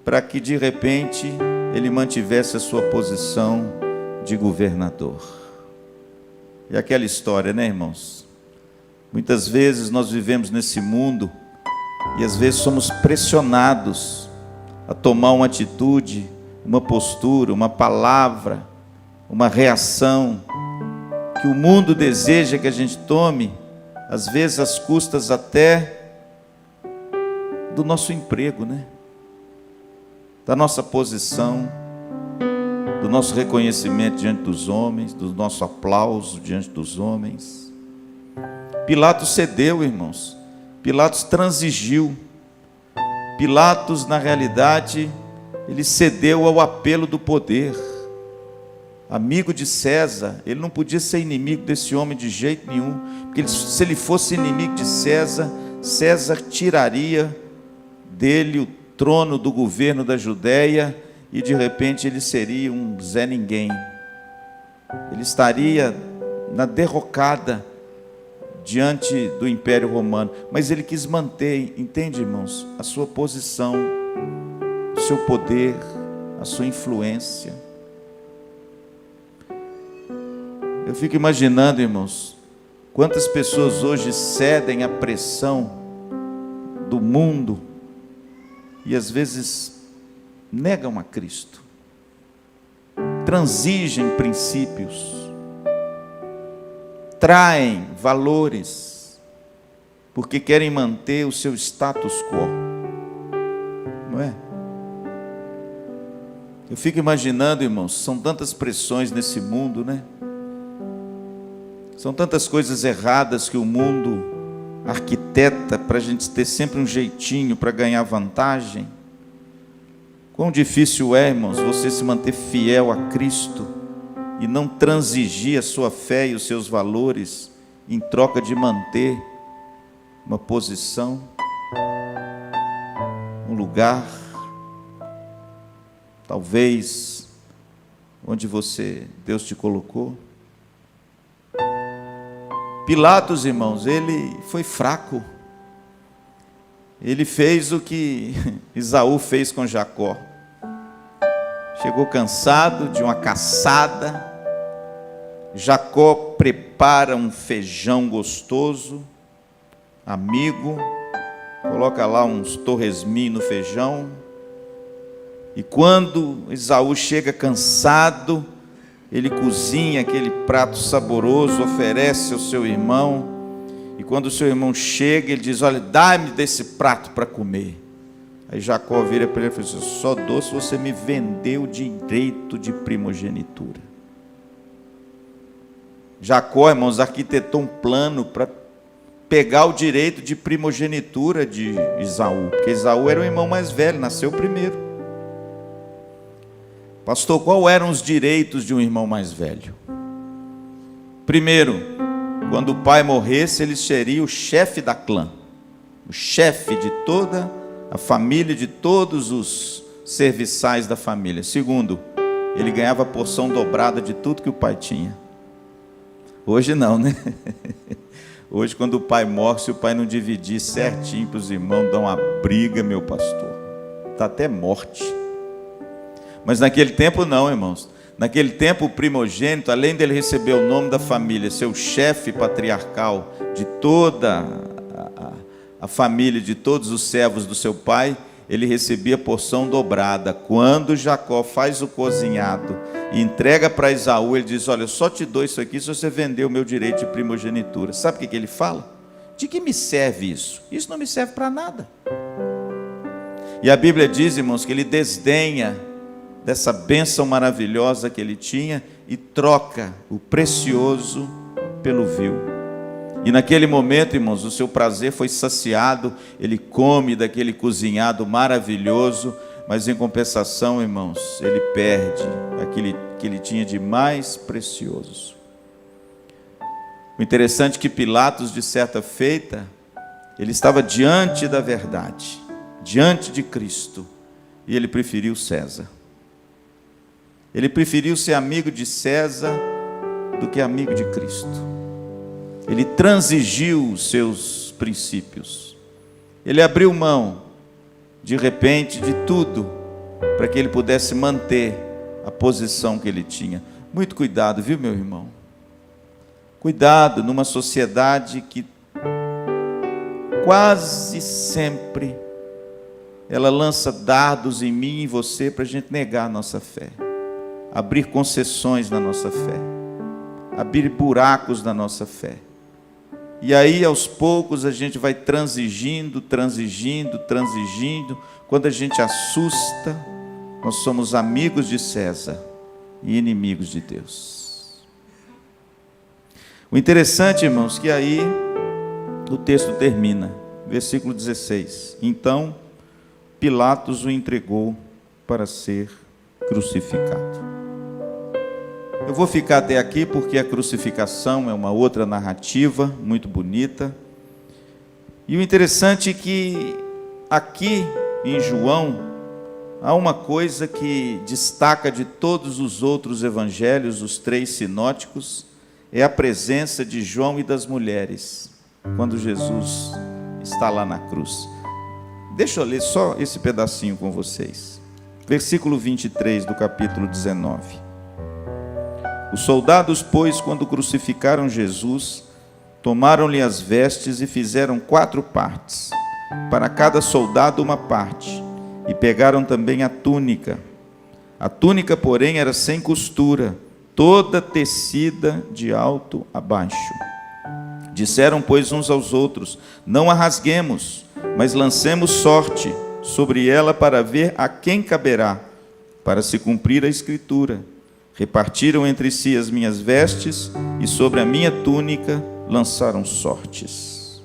para que de repente ele mantivesse a sua posição de governador. E aquela história, né, irmãos? Muitas vezes nós vivemos nesse mundo e às vezes somos pressionados a tomar uma atitude, uma postura, uma palavra, uma reação que o mundo deseja que a gente tome, às vezes às custas até do nosso emprego, né? Da nossa posição, do nosso reconhecimento diante dos homens, do nosso aplauso diante dos homens. Pilatos cedeu, irmãos. Pilatos transigiu. Pilatos, na realidade, ele cedeu ao apelo do poder. Amigo de César, ele não podia ser inimigo desse homem de jeito nenhum, porque se ele fosse inimigo de César, César tiraria dele o trono do governo da Judéia e de repente ele seria um Zé Ninguém. Ele estaria na derrocada diante do Império Romano, mas ele quis manter, entende, irmãos, a sua posição, o seu poder, a sua influência. Eu fico imaginando, irmãos, quantas pessoas hoje cedem à pressão do mundo e às vezes negam a Cristo, transigem princípios, traem valores, porque querem manter o seu status quo, não é? Eu fico imaginando, irmãos, são tantas pressões nesse mundo, né? São tantas coisas erradas que o mundo arquiteta para a gente ter sempre um jeitinho para ganhar vantagem. Quão difícil é, irmãos, você se manter fiel a Cristo e não transigir a sua fé e os seus valores em troca de manter uma posição, um lugar, talvez onde Deus te colocou. Pilatos, irmãos, ele foi fraco. Ele fez o que Esaú fez com Jacó. Chegou cansado de uma caçada. Jacó prepara um feijão gostoso, amigo, coloca lá uns torresminhos no feijão, e quando Esaú chega cansado, ele cozinha aquele prato saboroso, oferece ao seu irmão, e quando o seu irmão chega, ele diz: olha, dá-me desse prato para comer. Aí Jacó vira para ele e fala assim: só dou se você me vender o direito de primogenitura. Jacó, irmãos, arquitetou um plano para pegar o direito de primogenitura de Esaú, porque Esaú era o irmão mais velho, nasceu primeiro. Pastor, qual eram os direitos de um irmão mais velho? Primeiro, quando o pai morresse, ele seria o chefe da clã, o chefe de toda a família, de todos os serviçais da família. Segundo, ele ganhava a porção dobrada de tudo que o pai tinha. Hoje não, né? Hoje, quando o pai morre, se o pai não dividir certinho para os irmãos, dá uma briga, meu pastor. Está até morte. Mas naquele tempo não, irmãos. Naquele tempo o primogênito, além dele receber o nome da família, ser o chefe patriarcal de toda a família, de todos os servos do seu pai, ele recebia porção dobrada. Quando Jacó faz o cozinhado e entrega para Esaú, ele diz: olha, eu só te dou isso aqui se você vender o meu direito de primogenitura. Sabe o que ele fala? De que me serve isso? Isso não me serve para nada. E a Bíblia diz, irmãos, que ele desdenha dessa bênção maravilhosa que ele tinha e troca o precioso pelo vil. E naquele momento, irmãos, o seu prazer foi saciado, ele come daquele cozinhado maravilhoso, mas em compensação, irmãos, ele perde aquilo que ele tinha de mais precioso. O interessante é que Pilatos, de certa feita, ele estava diante da verdade, diante de Cristo, e ele preferiu César. Ele preferiu ser amigo de César do que amigo de Cristo. Ele transigiu os seus princípios. Ele abriu mão, de repente, de tudo, para que ele pudesse manter a posição que ele tinha. Muito cuidado, viu, meu irmão? Cuidado numa sociedade que quase sempre ela lança dardos em mim e em você para a gente negar a nossa fé, abrir concessões na nossa fé, abrir buracos na nossa fé. E aí, aos poucos, a gente vai transigindo. Quando a gente assusta, nós somos amigos de César e inimigos de Deus. O interessante, irmãos, que aí o texto termina, versículo 16. Então, Pilatos o entregou para ser crucificado. Eu vou ficar até aqui porque a crucificação é uma outra narrativa muito bonita. E o interessante é que aqui em João há uma coisa que destaca de todos os outros evangelhos, os 3 sinóticos, é a presença de João e das mulheres, quando Jesus está lá na cruz. Deixa eu ler só esse pedacinho com vocês. Versículo 23 do capítulo 19. Os soldados, pois, quando crucificaram Jesus, tomaram-lhe as vestes e fizeram 4 partes, para cada soldado uma parte, e pegaram também a túnica. A túnica, porém, era sem costura, toda tecida de alto a baixo. Disseram, pois, uns aos outros: não a rasguemos, mas lancemos sorte sobre ela para ver a quem caberá, para se cumprir a Escritura. Repartiram entre si as minhas vestes, e sobre a minha túnica lançaram sortes.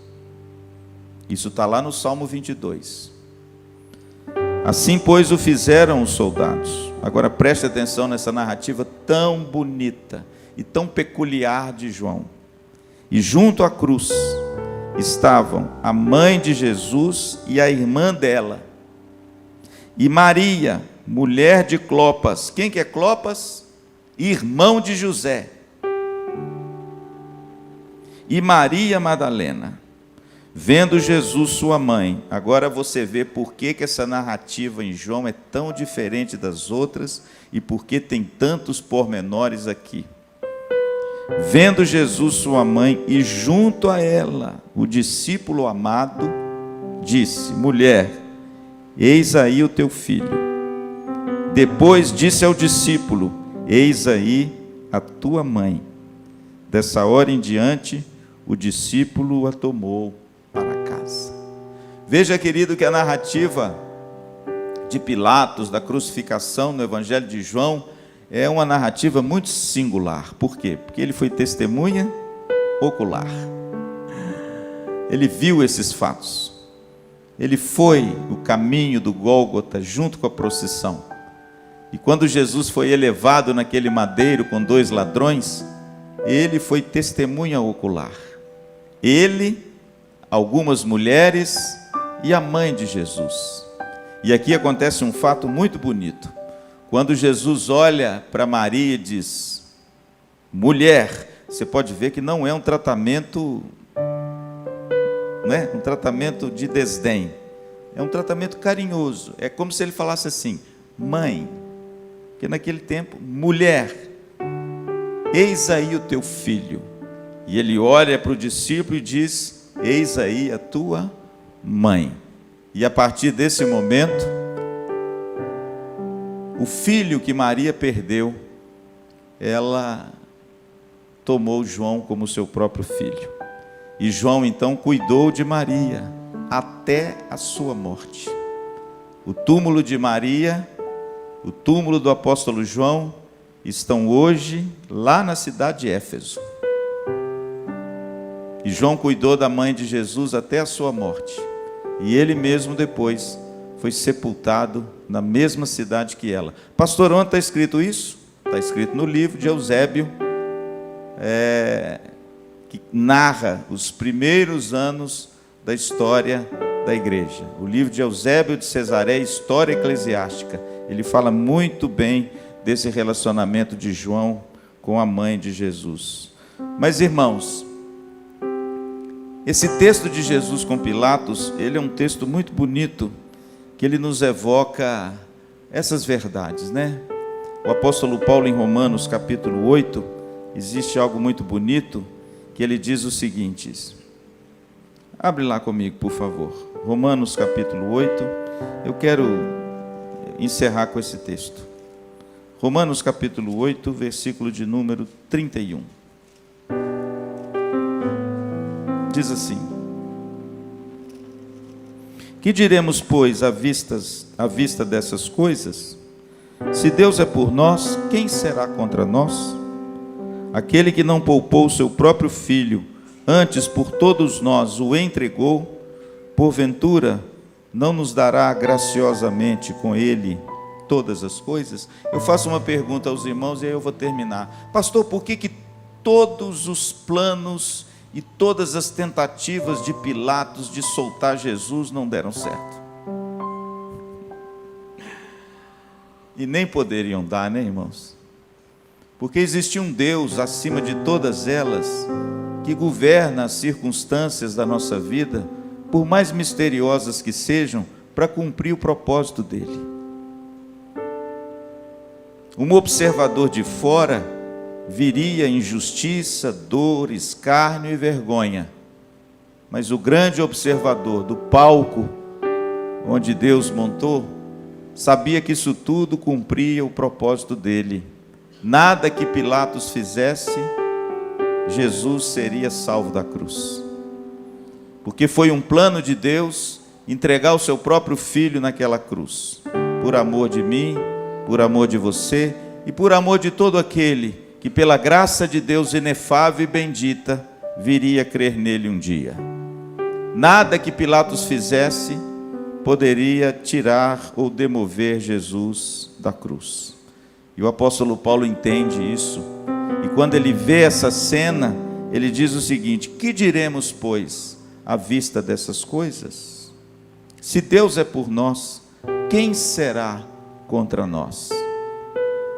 Isso está lá no Salmo 22. Assim, pois, o fizeram os soldados. Agora preste atenção nessa narrativa tão bonita e tão peculiar de João. E junto à cruz estavam a mãe de Jesus e a irmã dela, e Maria, mulher de Clopas. Quem que é Clopas? Irmão de José. E Maria Madalena. Vendo Jesus, sua mãe. Agora você vê por que essa narrativa em João é tão diferente das outras e por que tem tantos pormenores aqui. Vendo Jesus, sua mãe, e junto a ela o discípulo amado disse: mulher, eis aí o teu filho. Depois disse ao discípulo: eis aí a tua mãe. Dessa hora em diante, o discípulo a tomou para casa. Veja, querido, que a narrativa de Pilatos, da crucificação no Evangelho de João, é uma narrativa muito singular. Por quê? Porque ele foi testemunha ocular. Ele viu esses fatos. Ele foi o caminho do Gólgota junto com a procissão. E quando Jesus foi elevado naquele madeiro com 2 ladrões, ele foi testemunha ocular. Ele, algumas mulheres e a mãe de Jesus. E aqui acontece um fato muito bonito. Quando Jesus olha para Maria e diz: mulher, você pode ver que não é um tratamento, um tratamento de desdém. É um tratamento carinhoso. É como se ele falasse assim: mãe, porque naquele tempo, mulher, eis aí o teu filho. E ele olha para o discípulo e diz: eis aí a tua mãe. E a partir desse momento, o filho que Maria perdeu, ela tomou João como seu próprio filho. E João então cuidou de Maria até a sua morte. O túmulo de Maria, o túmulo do apóstolo João, estão hoje lá na cidade de Éfeso. E João cuidou da mãe de Jesus até a sua morte. E ele mesmo depois foi sepultado na mesma cidade que ela. Pastor, onde está escrito isso? Está escrito no livro de Eusébio, que narra os primeiros anos da história da igreja. O livro de Eusébio de Cesareia, História Eclesiástica. Ele fala muito bem desse relacionamento de João com a mãe de Jesus. Mas, irmãos, esse texto de Jesus com Pilatos, ele é um texto muito bonito, que ele nos evoca essas verdades, né? O apóstolo Paulo, em Romanos capítulo 8, existe algo muito bonito, que ele diz o seguinte. Abre lá comigo, por favor. Romanos capítulo 8. Eu quero encerrar com esse texto. Romanos capítulo 8, versículo de número 31. Diz assim: que diremos, pois, à vista dessas coisas? Se Deus é por nós, quem será contra nós? Aquele que não poupou o seu próprio filho, antes por todos nós o entregou, porventura não nos dará graciosamente com ele todas as coisas? Eu faço uma pergunta aos irmãos e aí eu vou terminar. Pastor, por que todos os planos e todas as tentativas de Pilatos de soltar Jesus não deram certo? E nem poderiam dar, né, irmãos? Porque existe um Deus acima de todas elas, que governa as circunstâncias da nossa vida, por mais misteriosas que sejam, para cumprir o propósito dele. Um observador de fora viria injustiça, dor, escárnio e vergonha. Mas o grande observador do palco onde Deus montou, sabia que isso tudo cumpria o propósito dele. Nada que Pilatos fizesse, Jesus seria salvo da cruz. Porque foi um plano de Deus entregar o seu próprio filho naquela cruz. Por amor de mim, por amor de você e por amor de todo aquele que pela graça de Deus inefável e bendita viria crer nele um dia. Nada que Pilatos fizesse poderia tirar ou demover Jesus da cruz. E o apóstolo Paulo entende isso. E quando ele vê essa cena, ele diz o seguinte: que diremos, pois, à vista dessas coisas? Se Deus é por nós, quem será contra nós?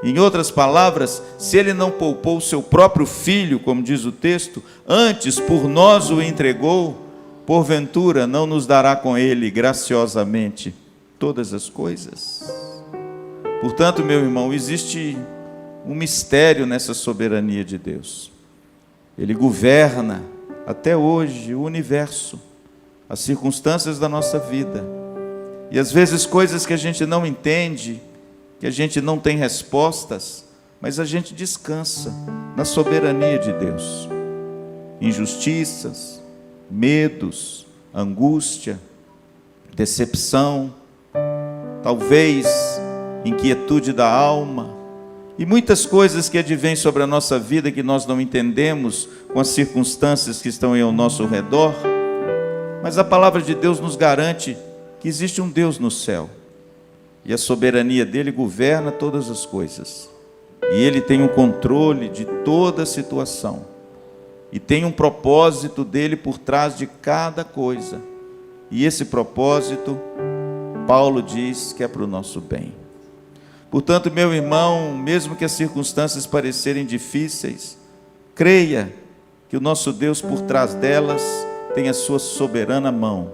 Em outras palavras, se ele não poupou o seu próprio filho, como diz o texto, antes por nós o entregou, porventura não nos dará com ele graciosamente todas as coisas? Portanto, meu irmão, existe um mistério nessa soberania de Deus. Ele governa até hoje o universo, as circunstâncias da nossa vida. E às vezes coisas que a gente não entende, que a gente não tem respostas, mas a gente descansa na soberania de Deus. Injustiças, medos, angústia, decepção, talvez inquietude da alma, e muitas coisas que advêm sobre a nossa vida que nós não entendemos com as circunstâncias que estão ao nosso redor, mas a palavra de Deus nos garante que existe um Deus no céu, e a soberania dele governa todas as coisas, e ele tem o controle de toda a situação, e tem um propósito dele por trás de cada coisa, e esse propósito, Paulo diz que é para o nosso bem. Portanto, meu irmão, mesmo que as circunstâncias parecerem difíceis, creia que o nosso Deus por trás delas tem a sua soberana mão,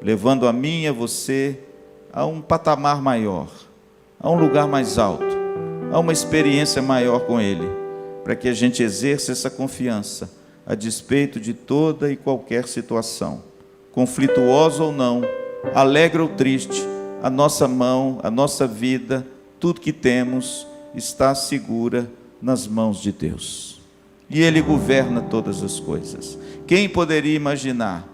levando a mim e a você a um patamar maior, a um lugar mais alto, a uma experiência maior com Ele, para que a gente exerça essa confiança a despeito de toda e qualquer situação, conflituosa ou não, alegre ou triste, a nossa mão, a nossa vida, tudo que temos está segura nas mãos de Deus. E Ele governa todas as coisas. Quem poderia imaginar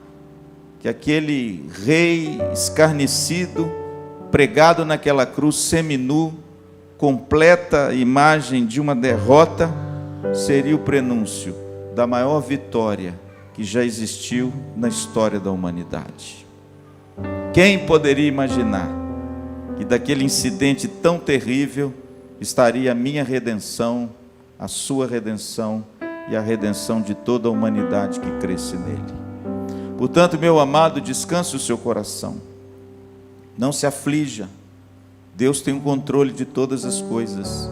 que aquele rei escarnecido, pregado naquela cruz seminu, completa imagem de uma derrota, seria o prenúncio da maior vitória que já existiu na história da humanidade? Quem poderia imaginar que daquele incidente tão terrível estaria a minha redenção, a sua redenção e a redenção de toda a humanidade que cresce nele? Portanto, meu amado, descanse o seu coração, não se aflija. Deus tem o controle de todas as coisas,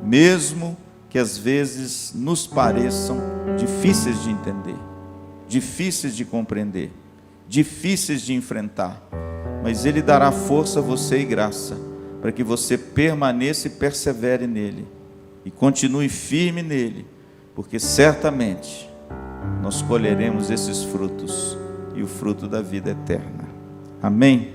mesmo que às vezes nos pareçam difíceis de entender, difíceis de compreender, difíceis de enfrentar, mas Ele dará força a você e graça, para que você permaneça e persevere nele, e continue firme nele, porque certamente nós colheremos esses frutos, e o fruto da vida eterna. Amém?